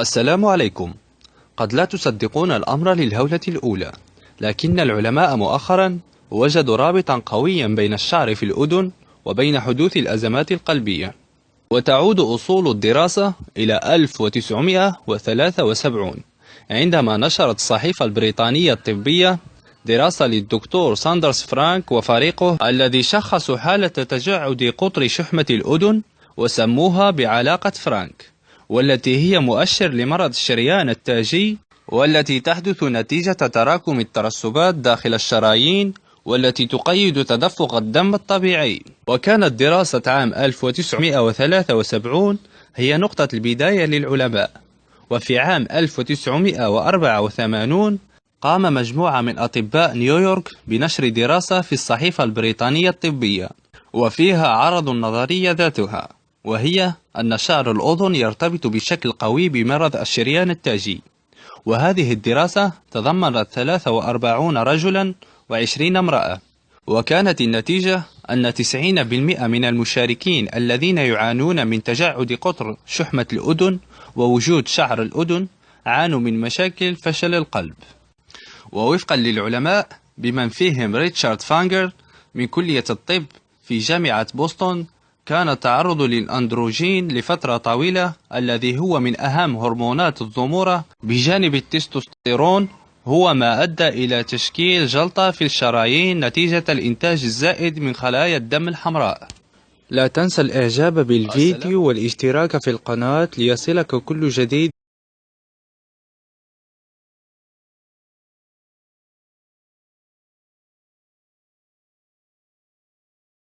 السلام عليكم. قد لا تصدقون الأمر للهولة الأولى، لكن العلماء مؤخرا وجدوا رابطا قويا بين الشعر في الأذن وبين حدوث الأزمات القلبية. وتعود أصول الدراسة إلى 1973 عندما نشرت الصحيفة البريطانية الطبية دراسة للدكتور ساندرز فرانك وفريقه الذي شخصوا حالة تجعد قطر شحمة الأذن وسموها بعلاقة فرانك، والتي هي مؤشر لمرض الشريان التاجي، والتي تحدث نتيجة تراكم الترسبات داخل الشرايين والتي تقيد تدفق الدم الطبيعي. وكانت دراسة عام 1973 هي نقطة البداية للعلماء. وفي عام 1984 قام مجموعة من أطباء نيويورك بنشر دراسة في الصحيفة البريطانية الطبية، وفيها عرضوا النظرية ذاتها، وهي أن شعر الأذن يرتبط بشكل قوي بمرض الشريان التاجي. وهذه الدراسة تضمنت 43 رجلا و20 امرأة، وكانت النتيجة أن 90% من المشاركين الذين يعانون من تجعد قطر شحمة الأذن ووجود شعر الأذن عانوا من مشاكل فشل القلب. ووفقا للعلماء بمن فيهم ريتشارد فانجر من كلية الطب في جامعة بوسطن، كان التعرض للأندروجين لفترة طويلة الذي هو من أهم هرمونات الذمورة بجانب التستوستيرون هو ما أدى إلى تشكيل جلطة في الشرايين نتيجة الإنتاج الزائد من خلايا الدم الحمراء. لا تنسى الإعجاب بالفيديو والاشتراك في القناة ليصلك كل جديد.